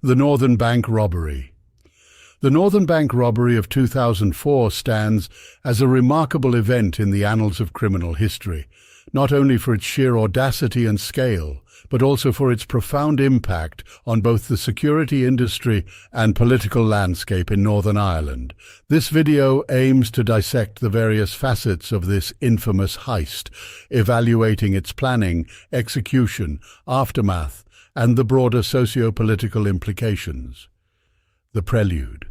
The Northern Bank Robbery. The Northern Bank Robbery of 2004 stands as a remarkable event in the annals of criminal history, not only for its sheer audacity and scale, but also for its profound impact on both the security industry and political landscape in Northern Ireland. This video aims to dissect the various facets of this infamous heist, evaluating its planning, execution, aftermath, and the broader socio-political implications. The prelude.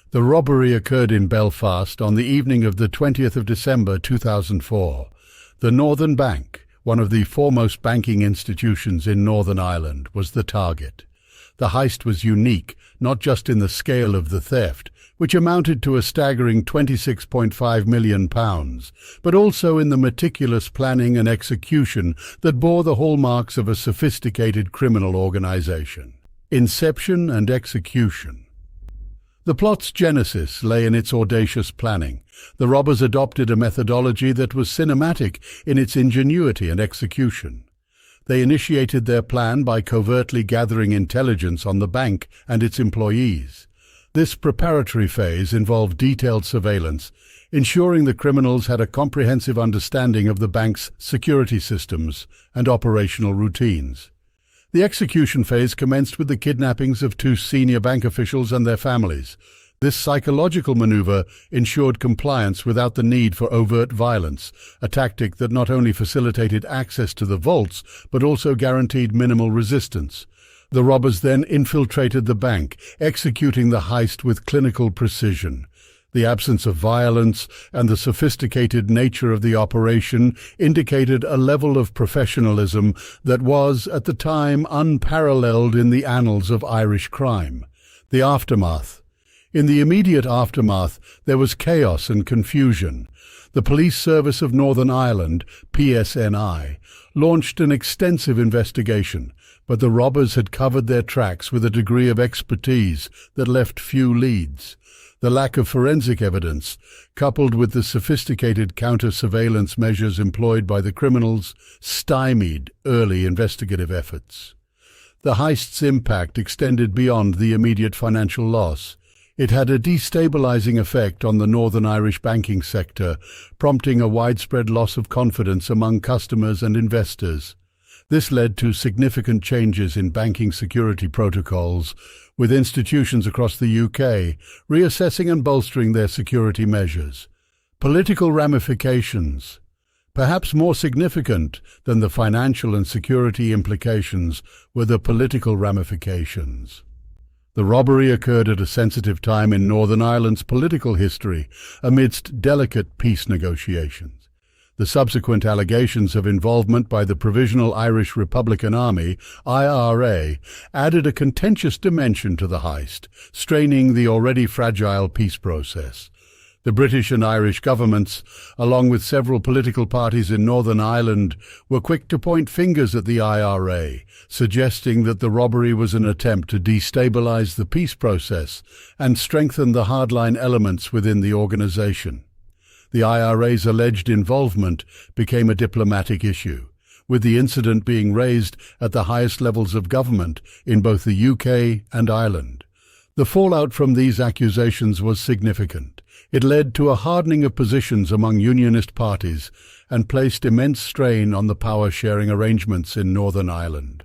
The robbery occurred in Belfast on the evening of the 20th of December 2004. The Northern Bank, one of the foremost banking institutions in Northern Ireland, was the target. The heist was unique, not just in the scale of the theft, which amounted to a staggering £26.5 million, but also in the meticulous planning and execution that bore the hallmarks of a sophisticated criminal organization. Inception and execution. The plot's genesis lay in its audacious planning. The robbers adopted a methodology that was cinematic in its ingenuity and execution. They initiated their plan by covertly gathering intelligence on the bank and its employees. This preparatory phase involved detailed surveillance, ensuring the criminals had a comprehensive understanding of the bank's security systems and operational routines. The execution phase commenced with the kidnappings of two senior bank officials and their families. This psychological maneuver ensured compliance without the need for overt violence, a tactic that not only facilitated access to the vaults, but also guaranteed minimal resistance. The robbers then infiltrated the bank, executing the heist with clinical precision. The absence of violence and the sophisticated nature of the operation indicated a level of professionalism that was, at the time, unparalleled in the annals of Irish crime. The aftermath. In the immediate aftermath, there was chaos and confusion. The Police Service of Northern Ireland, PSNI, launched an extensive investigation, but the robbers had covered their tracks with a degree of expertise that left few leads. The lack of forensic evidence, coupled with the sophisticated counter-surveillance measures employed by the criminals, stymied early investigative efforts. The heist's impact extended beyond the immediate financial loss. It had a destabilizing effect on the Northern Irish banking sector, prompting a widespread loss of confidence among customers and investors. This led to significant changes in banking security protocols, with institutions across the UK reassessing and bolstering their security measures. Political ramifications. Perhaps more significant than the financial and security implications were the political ramifications. The robbery occurred at a sensitive time in Northern Ireland's political history, amidst delicate peace negotiations. The subsequent allegations of involvement by the Provisional Irish Republican Army, IRA, added a contentious dimension to the heist, straining the already fragile peace process. The British and Irish governments, along with several political parties in Northern Ireland, were quick to point fingers at the IRA, suggesting that the robbery was an attempt to destabilize the peace process and strengthen the hardline elements within the organization. The IRA's alleged involvement became a diplomatic issue, with the incident being raised at the highest levels of government in both the UK and Ireland. The fallout from these accusations was significant. It led to a hardening of positions among unionist parties and placed immense strain on the power-sharing arrangements in Northern Ireland.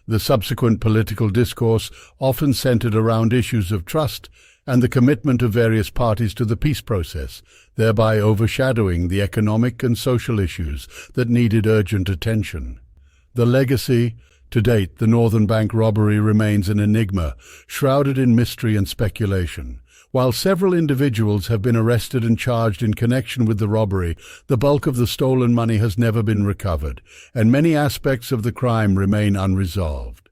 The subsequent political discourse often centered around issues of trust and the commitment of various parties to the peace process, thereby overshadowing the economic and social issues that needed urgent attention. The legacy. To date, the Northern Bank robbery remains an enigma, shrouded in mystery and speculation. While several individuals have been arrested and charged in connection with the robbery, the bulk of the stolen money has never been recovered, and many aspects of the crime remain unresolved.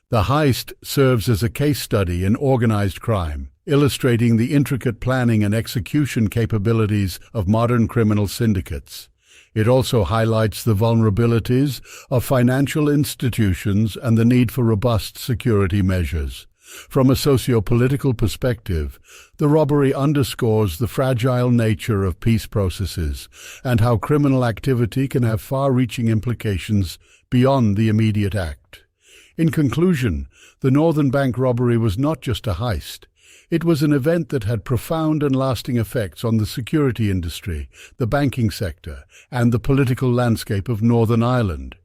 The heist serves as a case study in organized crime, illustrating the intricate planning and execution capabilities of modern criminal syndicates. It also highlights the vulnerabilities of financial institutions and the need for robust security measures. From a socio-political perspective, the robbery underscores the fragile nature of peace processes and how criminal activity can have far-reaching implications beyond the immediate act. In conclusion, the Northern Bank robbery was not just a heist. It was an event that had profound and lasting effects on the security industry, the banking sector, and the political landscape of Northern Ireland.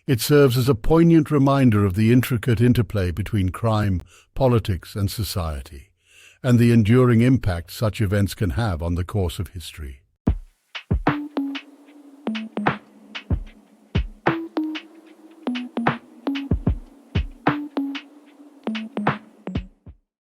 It serves as a poignant reminder of the intricate interplay between crime, politics, and society, and the enduring impact such events can have on the course of history.